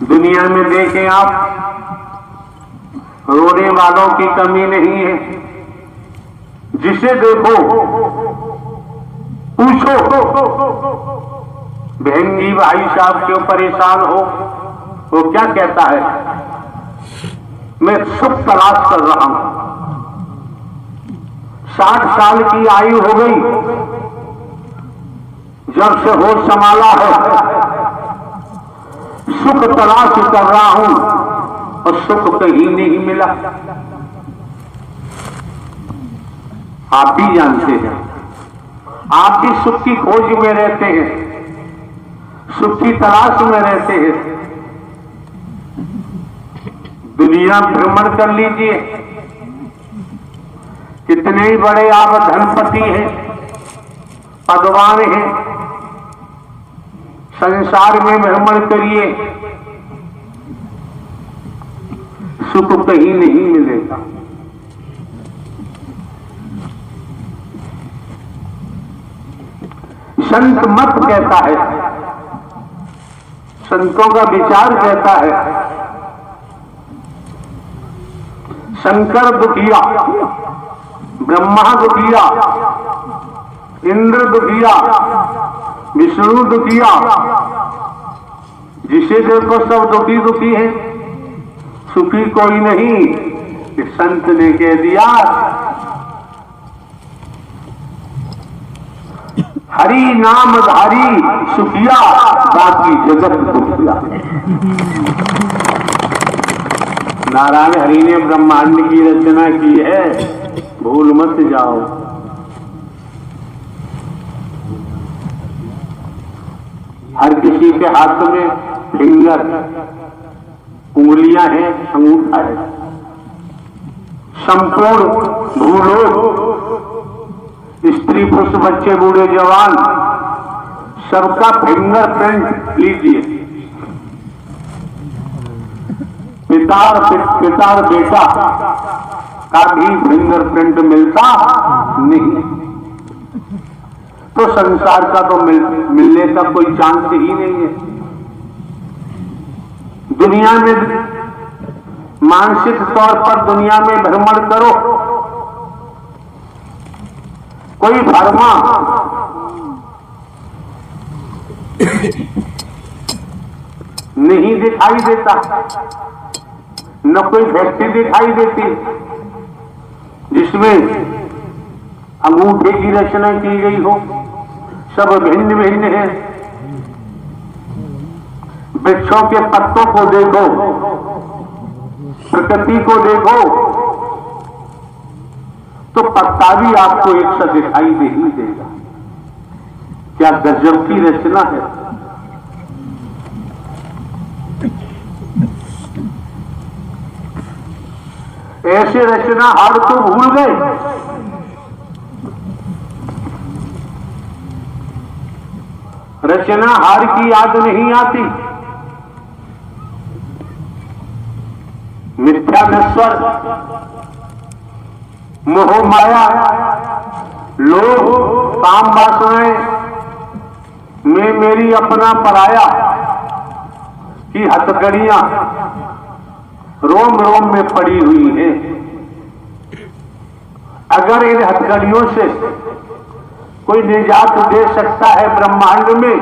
दुनिया में देखें आप, रोने वालों की कमी नहीं है। जिसे देखो पूछो, बहन जी भाई साहब क्यों परेशान हो, वो क्या कहता है, मैं सुख तलाश कर रहा हूं। 60 साल की आयु हो गई, जब से होश संभाला है सुख तलाश कर रहा हूं और सुख कहीं नहीं मिला। आप भी जानते हैं, आप भी सुख की खोज में रहते हैं, सुख की तलाश में रहते हैं। दुनिया भ्रमण कर लीजिए, कितने ही बड़े आप धनपति हैं, पदवान हैं, संसार में भ्रमण करिए, सुख कहीं नहीं मिलेगा। संत मत कहता है, संतों का विचार कहता है, शंकर दुखिया, ब्रह्मा दुखिया, इंद्र दुखिया, विष्णु दुखिया, जिसे देखो सब दुखी दुखी है, सुखी कोई नहीं। इस संत ने कह दिया हरि नाम धारी सुखिया, बाकी जगत दुखिया। नारायण हरि ने ब्रह्मांड की रचना की है, भूल मत जाओ। हर किसी के हाथ में फिंगर, उंगलियां हैं, अंगूठा है। संपूर्ण भूलोक, स्त्री पुरुष बच्चे बूढ़े जवान, सबका फिंगर प्रिंट लीजिए। पिता और बेटा का भी फिंगर प्रिंट मिलता नहीं, तो संसार का तो मिलने का कोई चांस ही नहीं है। दुनिया में मानसिक तौर पर दुनिया में भ्रमण करो, कोई भरमा नहीं दिखाई देता, न कोई व्यक्ति दिखाई देती जिसमें अंगूठे की रचना की गई हो। सब भिन्न भिन्न है। वृक्षों के पत्तों को देखो, प्रकृति को देखो, तो पत्ता भी आपको एक सा दिखाई दे ही देगा। क्या गजब की रचना है। ऐसे रचना हार तो भूल गए। रचना हार की याद नहीं आती। मिथ्या नश्वर, मोह माया, लोभ, काम वासनाएं में मेरी अपना पराया की हथकड़ियां रोम रोम में पड़ी हुई है। अगर इन हथकड़ियों से कोई निजात दे सकता है ब्रह्मांड में,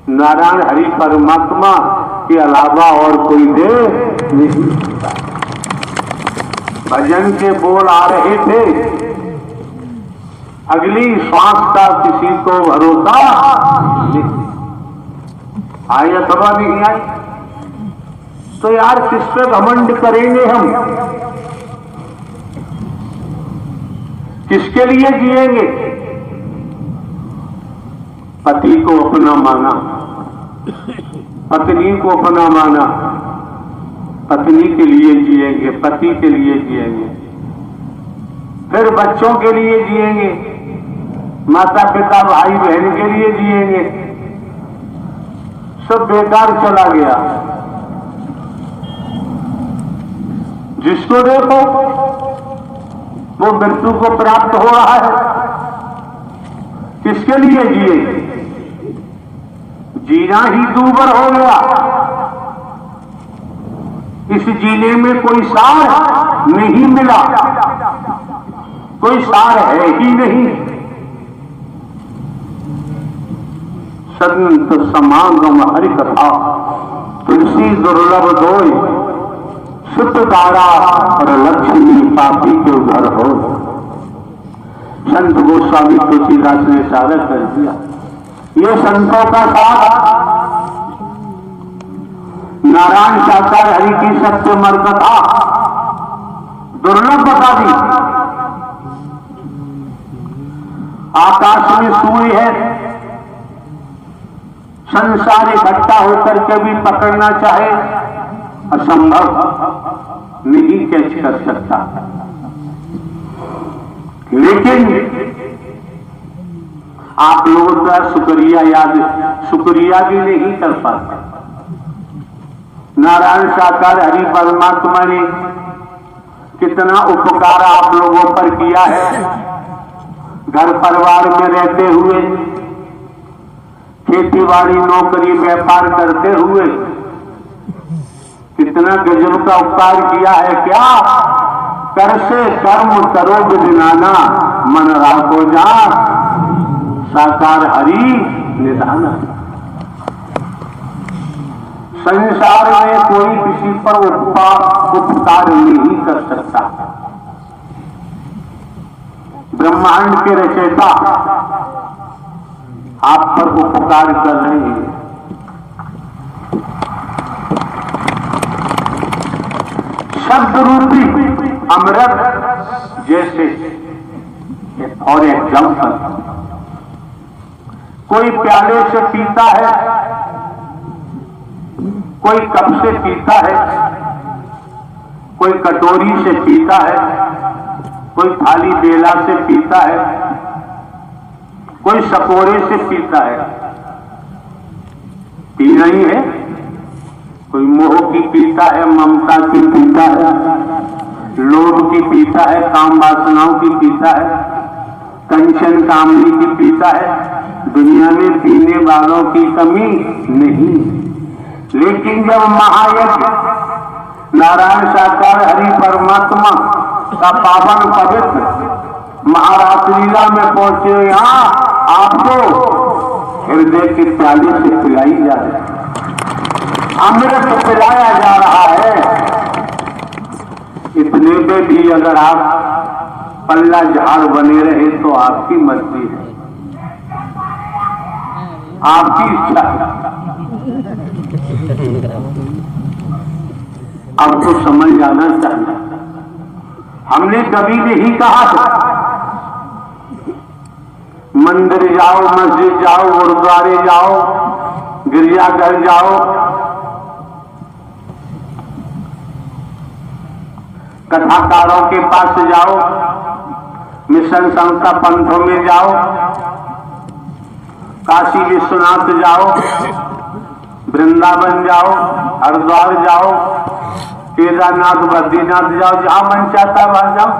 नारायण हरि परमात्मा के अलावा और कोई दे नहीं सकता। भजन के बोल आ रहे थे, अगली श्वास का किसी को भरोसा नहीं। आई अथवा नहीं आई, तो यार किस पे घमंड करेंगे हम, किसके लिए जिएंगे। पति को अपना माना, पत्नी को अपना माना, पत्नी के लिए जिएंगे, पति के लिए जिएंगे, फिर बच्चों के लिए जिएंगे, माता पिता भाई बहन के लिए जिएंगे। सब बेकार चला गया। जिसको देखो वो मृत्यु को प्राप्त हो रहा है। किसके लिए जिए? जीना ही दूभर हो गया। इस जीने में कोई सार नहीं मिला, कोई सार है ही नहीं। संत समागम हरि कथा, तुलसी दुर्लभ दोय, सुत दारा और लक्ष्मी पापी के घर हो। संत गोस्वामी तुलसीदास ने सारा कर दिया। ये संतों का साथ नारायण साकार हरि की सत्य मर कथा दुर्लभ बता दी। आकाश में सूर्य है, संसार इकट्ठा होकर के भी पकड़ना चाहे असंभव, नहीं कैच कर सकता। लेकिन आप लोगों का शुक्रिया भी नहीं कर पाते। नारायण साकार हरि परमात्मा ने कितना उपकार आप लोगों पर किया है। घर परिवार में रहते हुए, खेतीबाड़ी नौकरी व्यापार करते हुए कितना गजब का उपकार किया है। क्या कर से कर्म करो विदिनाना, मन राखो जा साकार हरि निधाना। संसार में कोई किसी पर उपकार नहीं कर सकता। ब्रह्मांड के रचयिता आप पर उपकार कर रहे हैं। शब्द रूपी अमृत जैसे और एग्जाम्पल, कोई प्याले से पीता है, कोई कप से पीता है, कोई कटोरी से पीता है, कोई थाली बेला से पीता है, कोई सकोरे से पीता है। पीना ही है। कोई मोह की पीता है, ममता की पीता है, लोभ की पीता है, काम वासनाओं की पीता है, कंचन कामनी की पीता है। दुनिया में पीने वालों की कमी नहीं। लेकिन जब महायज्ञ नारायण साकार हरि परमात्मा का पावन पवित्र महारात्रिला में पहुंचे, यहाँ आपको हृदय के प्याले से पिलाई जा रही है, अमृत पिलाया जा रहा है। इतने में भी अगर आप पल्ला झाड़ बने रहे तो आपकी मर्जी है, आपकी इच्छा है। अब तो समझ जाना चाहिए। हमने कभी नहीं कहा मंदिर जाओ, मस्जिद जाओ, गुरुद्वारे जाओ, गिरजाघर जाओ, कथाकारों के पास जाओ, मिशन संस्था पंथों में जाओ, काशी विश्वनाथ जाओ, वृंदावन जाओ, हरिद्वार जाओ, केदारनाथ बद्रीनाथ जाओ, जहां मन चाहता वहां जाओ।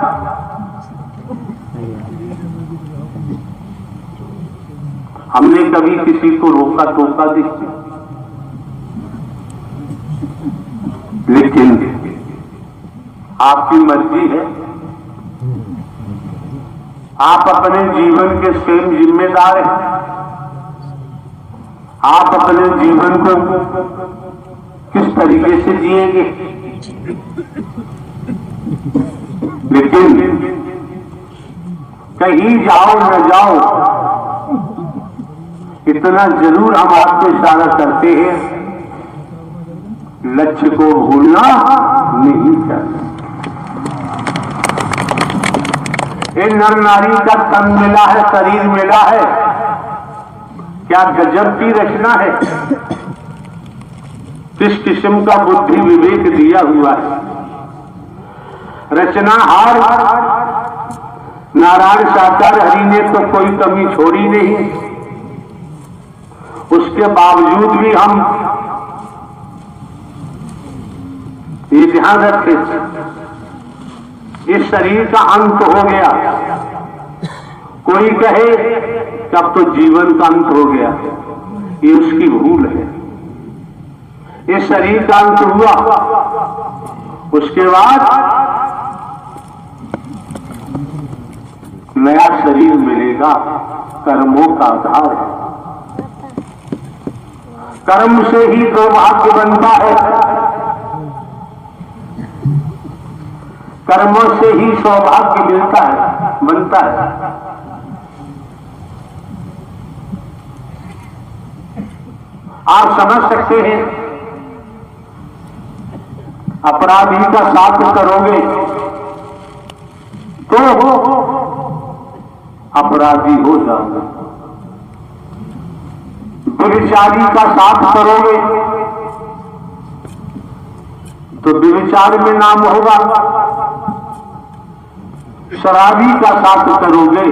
हमने कभी किसी को रोका टोका नहीं, लेकिन आपकी मर्जी है। आप अपने जीवन के स्वयं जिम्मेदार हैं। आप अपने जीवन को किस तरीके से जिएंगे। लेकिन कहीं जाओ न जाओ, इतना जरूर हम आपको इशारा करते हैं, लक्ष्य को भूलना नहीं चाहिए। ये नर नारी का तन मिला है, शरीर मिला है, क्या गजब की रचना है। किस किस्म का बुद्धि विवेक दिया हुआ है। रचनाहार नारायण साकार हरि ने तो कोई कमी छोड़ी नहीं। उसके बावजूद भी हम ये ध्यान रखें, इस शरीर का अंत हो गया। कोई कहे कि अब तो जीवन का अंत हो गया, ये उसकी भूल है। इस शरीर का अंत हुआ, उसके बाद नया शरीर मिलेगा, कर्मों का आधार है। कर्म से ही सौभाग्य बनता है, कर्मों से ही सौभाग्य मिलता है, बनता है। आप समझ सकते हैं, अपराधी का साथ करोगे तो अपराधी हो जाओगे, व्यभिचारी का साथ करोगे तो व्यभिचार में नाम होगा, शराबी का साथ करोगे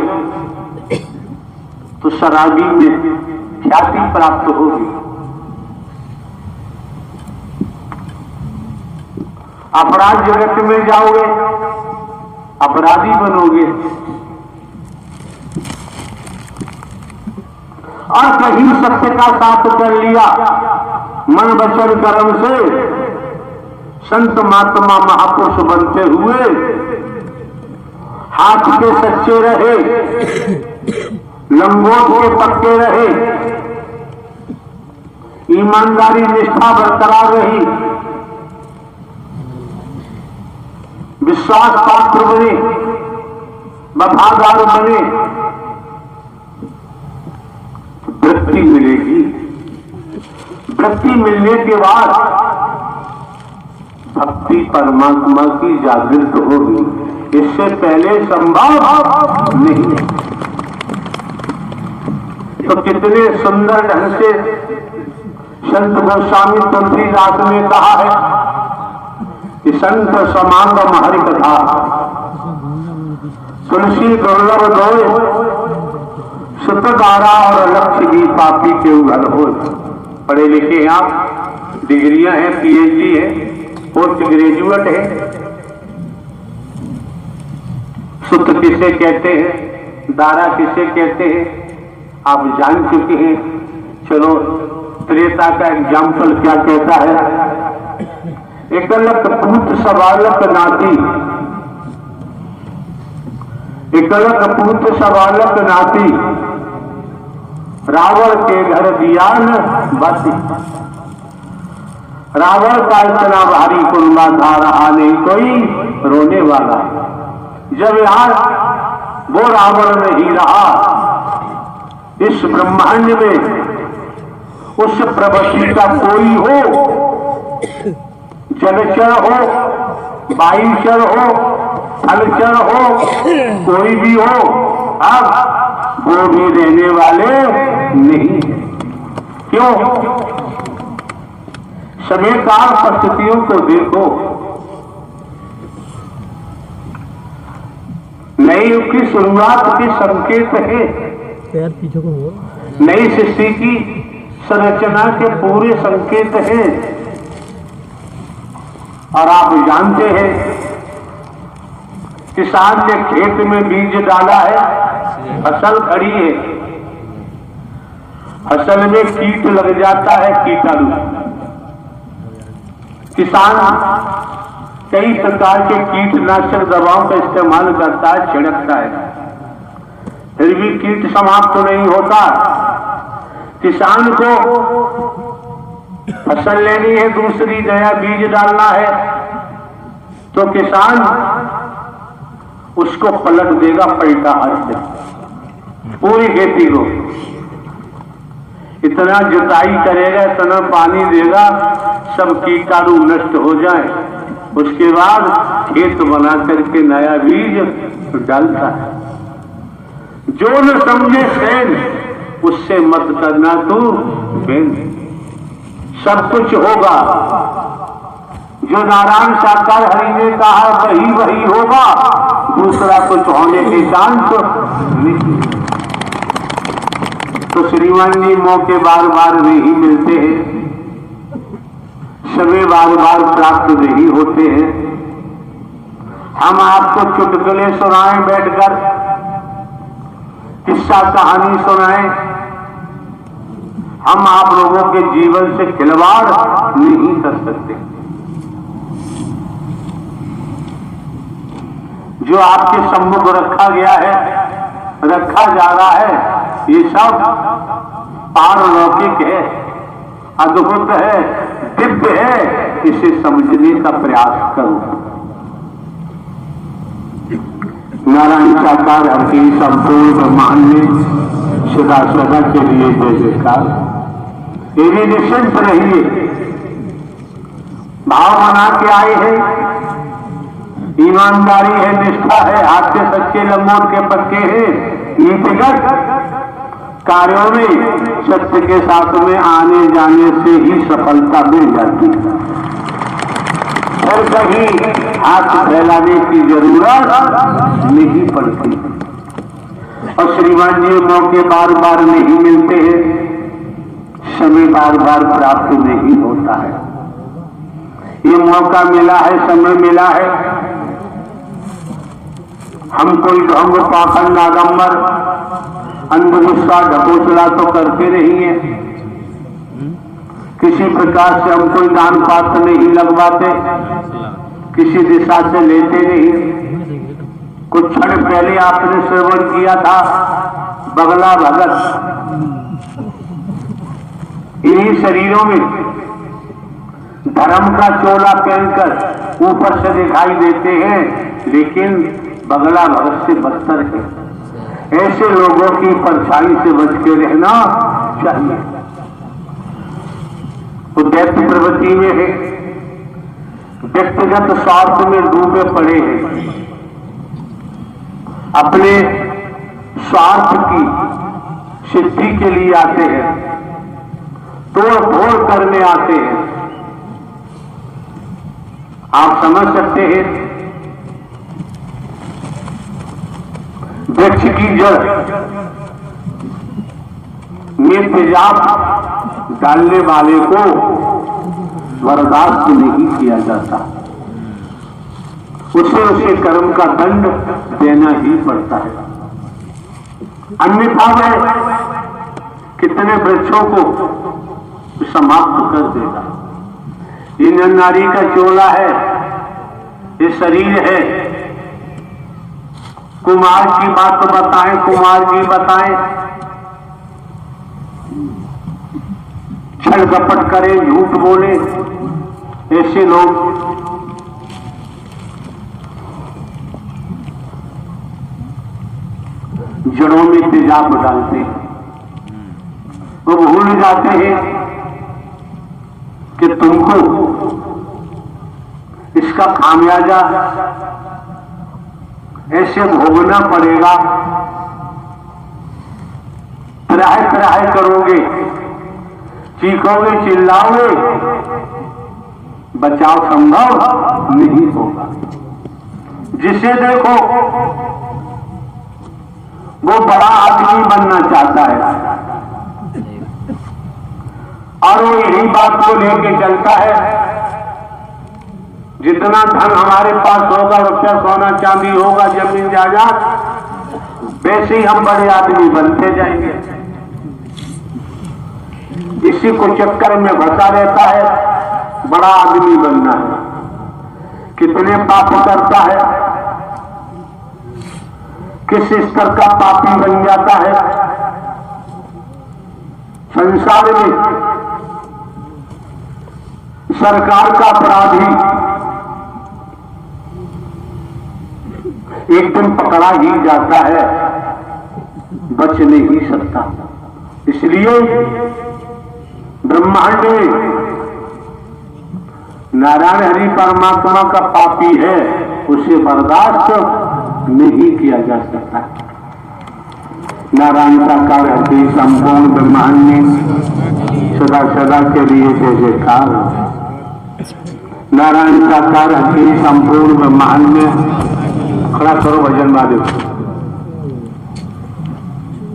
तो शराबी में ख्याति प्राप्त होगी। अपराध जगत में जाओगे, अपराधी बनोगे। और कहीं सत्य का साथ कर लिया, मन वचन कर्म से संत महात्मा महापुरुष बनते हुए हाथ के सच्चे रहे, लंगोट के पक्के रहे, ईमानदारी निष्ठा बरकरार रही, विश्वास पात्र बने, वफादार बने, वृत्ति मिलेगी। वृत्ति मिलने के बाद भक्ति परमात्मा की जागृत होगी, इससे पहले संभव नहीं। तो कितने सुंदर ढंग से संत गोस्वामी तुलसीदास ने कहा है कि संत समागम हरि कथा, तुलसी दुर्लभ दोय, सुतदारा और लक्ष्य भी पापी के उघर हो। पढ़े लिखे हैं आप, डिग्रियां हैं, पीएचडी है, पोस्ट ग्रेजुएट है। सुत किसे कहते हैं, दारा किसे कहते हैं, आप जान चुके हैं। चलो त्रेता का एग्जाम्पल क्या कहता है, एकलक पूत सवालक नाती, एकलक पूत सवालक नाती, रावण के घर दिया न बाती। रावण का इतना भारी कुर्मा था, रहा नहीं कोई रोने वाला। जब यार वो रावण नहीं रहा, इस ब्रह्मांड में उस प्रवृत्ति का कोई हो, जलचर हो, वायुचर हो, थलचर हो, कोई भी हो, अब वो भी रहने वाले नहीं। क्यों? समय काल परिस्थितियों को देखो, नई युग की शुरुआत के संकेत है, नई सृष्टि की संरचना के पूरे संकेत हैं। और आप जानते हैं, किसान ने खेत में बीज डाला है, फसल खड़ी है, फसल में कीट लग जाता है, कीटाणु। किसान कई प्रकार के कीटनाशक दवाओं का इस्तेमाल करता है, छिड़कता है, फिर भी कीट समाप्त तो नहीं होता। किसान को फसल लेनी है, दूसरी नया बीज डालना है, तो किसान उसको पलट देगा पलटा हाथ से, पूरी खेती को इतना जुताई करेगा, इतना पानी देगा, सब कीटाणु नष्ट हो जाए, उसके बाद खेत बना करके नया बीज डालता है। जो न समझे सैन, उससे मत करना तू बेन। सब कुछ होगा, जो नारायण साकार हरि ने कहा वही वही होगा, दूसरा कुछ होने के चांस नहीं। तो श्रीमान जी मौके बार बार नहीं मिलते हैं, समय बार बार प्राप्त नहीं होते हैं। हम आपको चुटकुले सुनाएं बैठकर, किस्सा कहानी सुनाएं, हम आप लोगों के जीवन से खिलवाड़ नहीं कर सकते। जो आपके सम्मुख रखा गया है, रखा जा रहा है, ये सब पारलौकिक है, अद्भुत है, दिव्य है। इसे समझने का प्रयास करो। नारायण साकार हरि संपूर्ण ब्रह्मांड में सदा सदा के लिए जय जयकार। ये निश्चिंत रहिए, भाव बना के आए हैं, ईमानदारी है, निष्ठा है, हाथ के सच्चे लंबोट के पक्के हैं, नीतिगत कार्यों में सत्य के साथ में आने जाने से ही सफलता मिल जाती है और कहीं हाथ फैलाने की जरूरत नहीं पड़ती। और श्रीमान जी मौके बार बार नहीं मिलते हैं, समय बार बार प्राप्त नहीं होता है। ये मौका मिला है, समय मिला है, हम कोई ढोंग पाखंड आडंबर अंधविश्वास ढकोसला तो करते नहीं है, किसी प्रकार से हम कोई दान पात्र नहीं लगवाते, किसी दिशा से लेते नहीं। कुछ क्षण पहले आपने श्रवण किया था बगला भगत, इन्हीं शरीरों में धर्म का चोला पहनकर ऊपर से दिखाई देते हैं, लेकिन बगला भगत से बदतर है। ऐसे लोगों की परछाई से बच के रहना चाहिए। वो दैत्य प्रवृत्ति में है, व्यक्तिगत स्वार्थ में डूबे पड़े हैं, अपने स्वार्थ की सिद्धि के लिए आते हैं, तोड़ फोड़ करने आते हैं। आप समझ सकते हैं, वृक्ष की जड़ में तेजाब डालने वाले को बर्दाश्त नहीं किया जाता, उसे कर्म का दंड देना ही पड़ता है। अन्यथा वह कितने वृक्षों को समाप्त कर देगा। ये नर नारी का चोला है, ये शरीर है। कुमार की बात बताएं, कुमार जी बताएं, छल कपट करे, झूठ बोले, ऐसे लोग जड़ों में तेजाब डालते हैं। वो भूल जाते हैं कि तुमको इसका खामियाजा ऐसे भोगना पड़ेगा। त्राहि त्राहि करोगे, चीखोगे, चिल्लाओगे, बचाव संभव नहीं होगा। जिसे देखो वो बड़ा आदमी बनना चाहता है और वो यही बात को लेके चलता है, जितना धन हमारे पास होगा, रुपया सोना चांदी होगा, जमीन जायदाद, वैसे ही हम बड़े आदमी बनते जाएंगे। इसी को चक्कर में फंसा रहता है, बड़ा आदमी बनना है। कितने पाप करता है, किस स्तर का पापी बन जाता है। संसार में सरकार का अपराधी एक दिन पकड़ा ही जाता है, बच नहीं सकता। इसलिए ब्रह्मांड में नारायण हरि परमात्मा का पापी है, उसे बर्दाश्त नहीं किया जा सकता। नारायण साकार हरि संपूर्ण ब्रह्मांड में सदा सदा के लिए जय जयकार। नारायण साकार हरि संपूर्ण ब्रह्मांड में, खड़ा करो भजन वाले,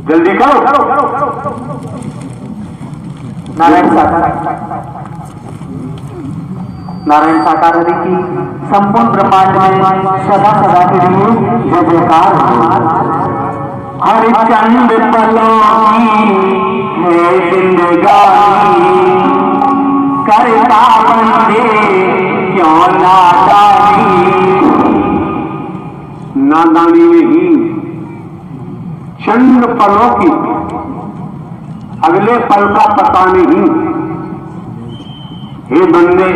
जल्दी करो। नारायण साकार हरि की संपूर्ण ब्रह्मांड में सदा सदा के लिए जय जयकार। हरिचंद पलों की है जिंदगानी, करता बंदे क्यों नादानी। अगले पल का पता नहीं। हे बंदे,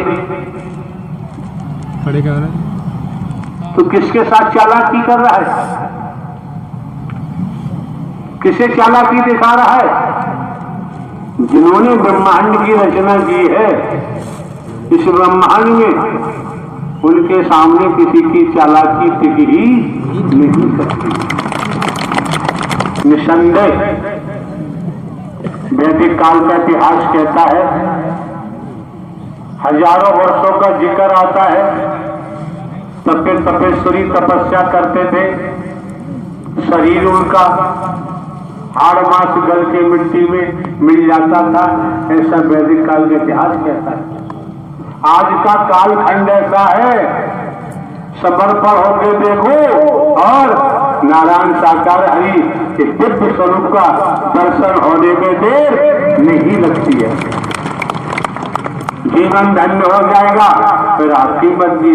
खड़े क्या हो रहे हैं? तो किसके साथ चालाकी कर रहा है? किसे चालाकी दिखा रहा है? जिन्होंने ब्रह्मांड की रचना की है, इस ब्रह्मांड में उनके सामने किसी की चालाकी टिक ही नहीं सकती। निसंदेह वैदिक काल का इतिहास कहता है, हजारों वर्षों का जिक्र आता है, तपेश्वरी तपस्या करते थे, शरीर उनका हाड़ मांस गल के मिट्टी में मिल जाता था, ऐसा वैदिक काल का इतिहास कहता है। आज का कालखंड ऐसा है, समर्पण होकर देखो और नारायण साकार हरि के दिव्य स्वरूप का दर्शन होने में देर नहीं लगती है। जीवन धन्य हो जाएगा, फिर आपकी मर्जी।